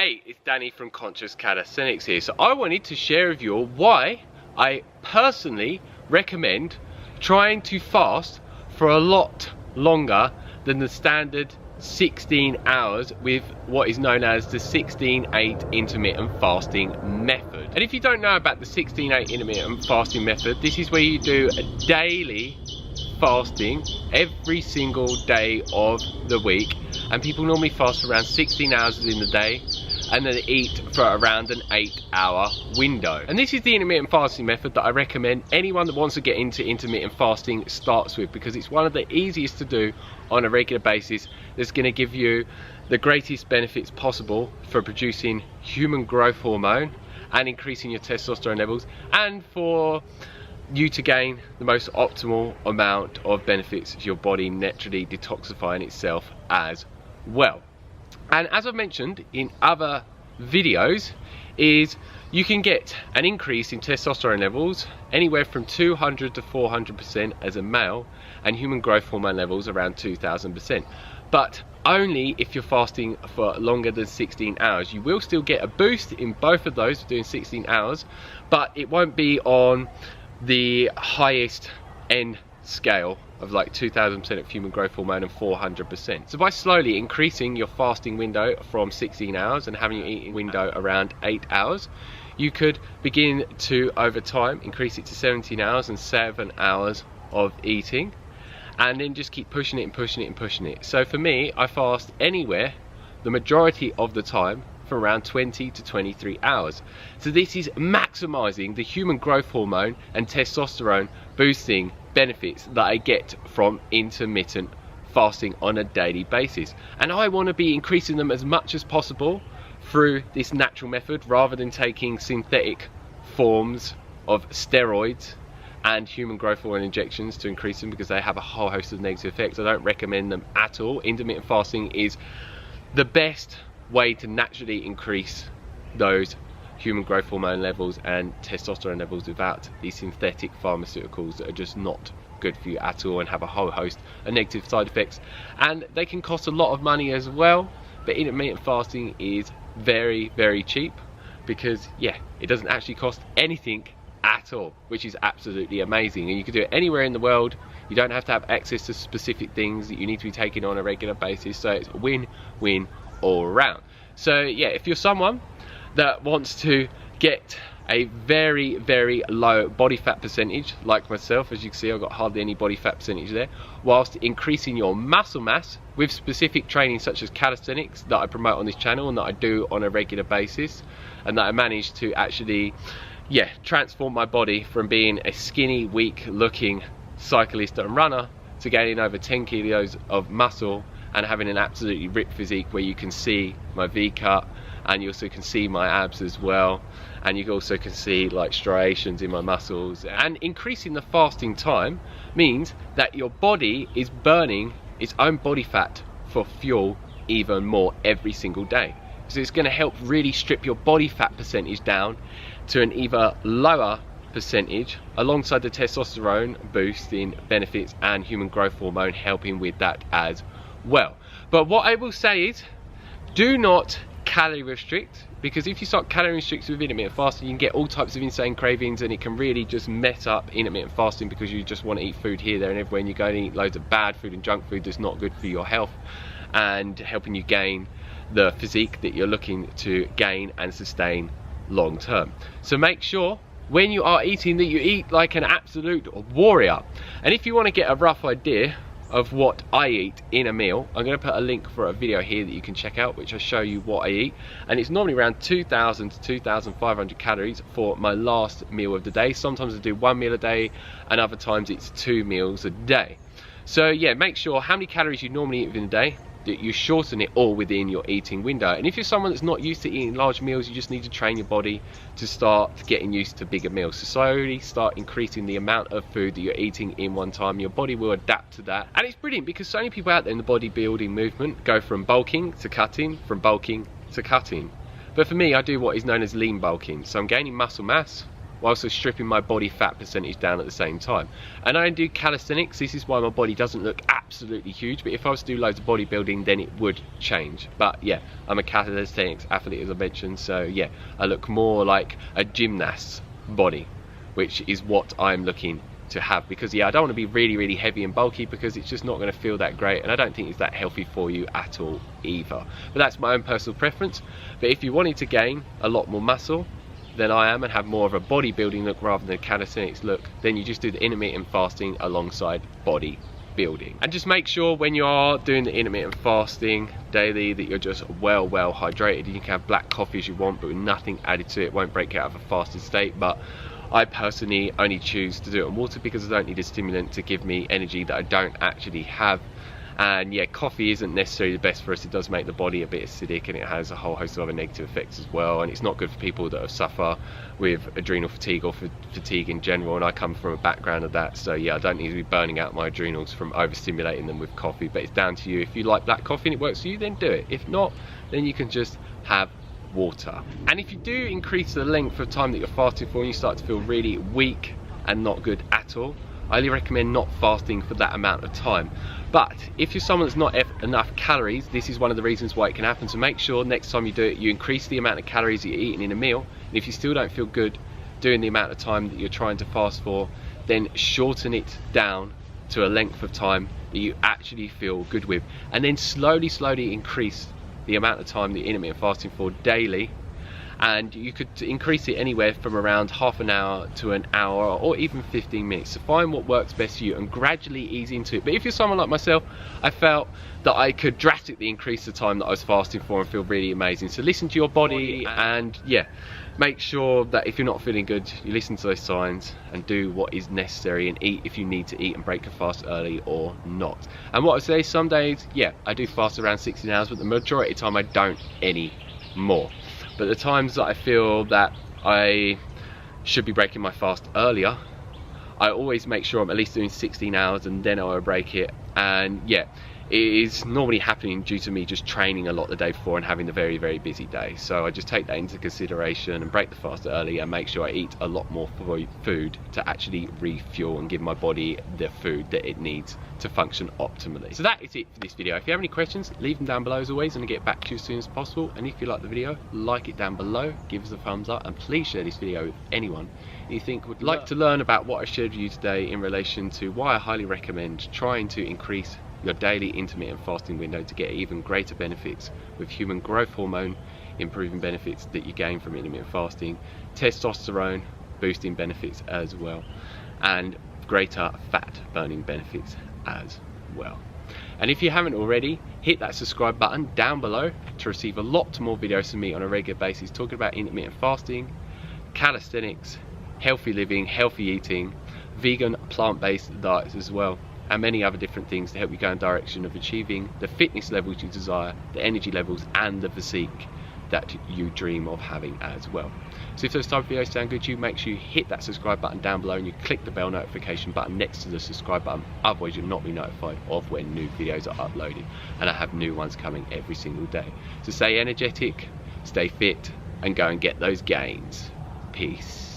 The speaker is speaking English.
Hey, it's Danny from Conscious Calisthenics here. So I wanted to share with you why I personally recommend trying to fast for a lot longer than the standard 16 hours with what is known as the 16-8 intermittent fasting method. And if you don't know about the 16-8 intermittent fasting method, this is where you do a daily fasting every single day of the week, and people normally fast for around 16 hours in the day and then eat for around an 8-hour window. And this is the intermittent fasting method that I recommend anyone that wants to get into intermittent fasting starts with, because it's one of the easiest to do on a regular basis that's going to give you the greatest benefits possible for producing human growth hormone and increasing your testosterone levels, and for you to gain the most optimal amount of benefits to your body naturally detoxifying itself as well. And as I've mentioned in other videos, is you can get an increase in testosterone levels anywhere from 200 to 400% as a male, and human growth hormone levels around 2000%, but only if you're fasting for longer than 16 hours. You will still get a boost in both of those for doing 16 hours, but it won't be on the highest end scale of like 2000% of human growth hormone and 400%. So by slowly increasing your fasting window from 16 hours and having your eating window around 8 hours, you could begin to, over time, increase it to 17 hours and 7 hours of eating, and then just keep pushing it and pushing it and pushing it. So for me, I fast anywhere the majority of the time for around 20 to 23 hours. So this is maximizing the human growth hormone and testosterone boosting benefits that I get from intermittent fasting on a daily basis. And I want to be increasing them as much as possible through this natural method, rather than taking synthetic forms of steroids and human growth hormone injections to increase them, because they have a whole host of negative effects. I don't recommend them at all. Intermittent fasting is the best way to naturally increase those human growth hormone levels and testosterone levels without these synthetic pharmaceuticals that are just not good for you at all and have a whole host of negative side effects, and they can cost a lot of money as well. But intermittent fasting is very, very cheap, because yeah, it doesn't actually cost anything at all, which is absolutely amazing. And you can do it anywhere in the world. You don't have to have access to specific things that you need to be taking on a regular basis, so it's win-win all around. So yeah, if you're someone that wants to get a very, very low body fat percentage like myself, as you can see I've got hardly any body fat percentage there, whilst increasing your muscle mass with specific training such as calisthenics that I promote on this channel and that I do on a regular basis, and that I managed to actually transform my body from being a skinny, weak looking cyclist and runner to gaining over 10 kilos of muscle and having an absolutely ripped physique where you can see my V-cut, and you also can see my abs as well, and you also can see like striations in my muscles. And increasing the fasting time means that your body is burning its own body fat for fuel even more every single day. So it's going to help really strip your body fat percentage down to an even lower percentage, alongside the testosterone boosting benefits and human growth hormone helping with that as well. But what I will say is, do not calorie restrict, because if you start calorie restricting with intermittent fasting, you can get all types of insane cravings, and it can really just mess up intermittent fasting, because you just want to eat food here, there and everywhere, and you go and eat loads of bad food and junk food that's not good for your health and helping you gain the physique that you're looking to gain and sustain long term. So make sure when you are eating that you eat like an absolute warrior. And if you want to get a rough idea of what I eat in a meal, I'm going to put a link for a video here that you can check out, which I show you what I eat, and it's normally around 2,000 to 2,500 calories for my last meal of the day. Sometimes I do 1 meal a day, and other times it's 2 meals a day. So yeah, make sure how many calories you normally eat in a day, that you shorten it all within your eating window. And if you're someone that's not used to eating large meals, you just need to train your body to start getting used to bigger meals. So slowly start increasing the amount of food that you're eating in one time. Your body will adapt to that. And it's brilliant, because so many people out there in the bodybuilding movement go from bulking to cutting, from bulking to cutting. But for me, I do what is known as lean bulking. So I'm gaining muscle mass whilst stripping my body fat percentage down at the same time. And I do calisthenics. This is why my body doesn't look absolutely huge, but if I was to do loads of bodybuilding, then it would change. But yeah, I'm a calisthenics athlete, as I mentioned, so yeah, I look more like a gymnast's body, which is what I'm looking to have, because yeah, I don't want to be really heavy and bulky, because it's just not going to feel that great, and I don't think it's that healthy for you at all either. But that's my own personal preference. But if you wanted to gain a lot more muscle than I am and have more of a bodybuilding look rather than a calisthenics look, then you just do the intermittent fasting alongside bodybuilding. And just make sure when you are doing the intermittent fasting daily that you're just well hydrated. You can have black coffee as you want, but with nothing added to it. Won't break it out of a fasted state. But I personally only choose to do it on water, because I don't need a stimulant to give me energy that I don't actually have. And yeah, coffee isn't necessarily the best for us. It does make the body a bit acidic, and it has a whole host of other negative effects as well, and it's not good for people that suffer with adrenal fatigue or fatigue in general, and I come from a background of that. So yeah, I don't need to be burning out my adrenals from overstimulating them with coffee. But it's down to you. If you like black coffee and it works for you, then do it. If not, then you can just have water. And if you do increase the length of time that you're fasting for and you start to feel really weak and not good at all, I highly recommend not fasting for that amount of time. But if you're someone that's not enough calories, this is one of the reasons why it can happen. So make sure next time you do it, you increase the amount of calories that you're eating in a meal. And if you still don't feel good doing the amount of time that you're trying to fast for, then shorten it down to a length of time that you actually feel good with, and then slowly increase the amount of time that you're intermittent fasting for daily. And you could increase it anywhere from around half an hour to an hour, or even 15 minutes. So find what works best for you and gradually ease into it. But if you're someone like myself, I felt that I could drastically increase the time that I was fasting for and feel really amazing. So listen to your body, and yeah, make sure that if you're not feeling good, you listen to those signs and do what is necessary, and eat if you need to eat, and break your fast early or not. And what I say, some days, yeah, I do fast around 16 hours, but the majority of the time I don't anymore. But the times that I feel that I should be breaking my fast earlier, I always make sure I'm at least doing 16 hours and then I'll break it. And yeah, it is normally happening due to me just training a lot the day before and having a very busy day. So I just take that into consideration and break the fast early and make sure I eat a lot more food to actually refuel and give my body the food that it needs to function optimally. So that is it for this video. If you have any questions, leave them down below as always, and I'll get back to you as soon as possible. And if you like the video, like it down below, give us a thumbs up, and please share this video with anyone you think would like to learn about what I shared with you today in relation to why I highly recommend trying to increase your daily intermittent fasting window to get even greater benefits with human growth hormone improving benefits that you gain from intermittent fasting, testosterone boosting benefits as well, and greater fat burning benefits as well. And if you haven't already, hit that subscribe button down below to receive a lot more videos from me on a regular basis talking about intermittent fasting, calisthenics, healthy living, healthy eating, vegan, plant-based diets as well, and many other different things to help you go in the direction of achieving the fitness levels you desire, the energy levels, and the physique that you dream of having as well. So if those type of videos sound good to you, make sure you hit that subscribe button down below and you click the bell notification button next to the subscribe button, otherwise you'll not be notified of when new videos are uploaded, and I have new ones coming every single day. So stay energetic, stay fit, and go and get those gains. Peace.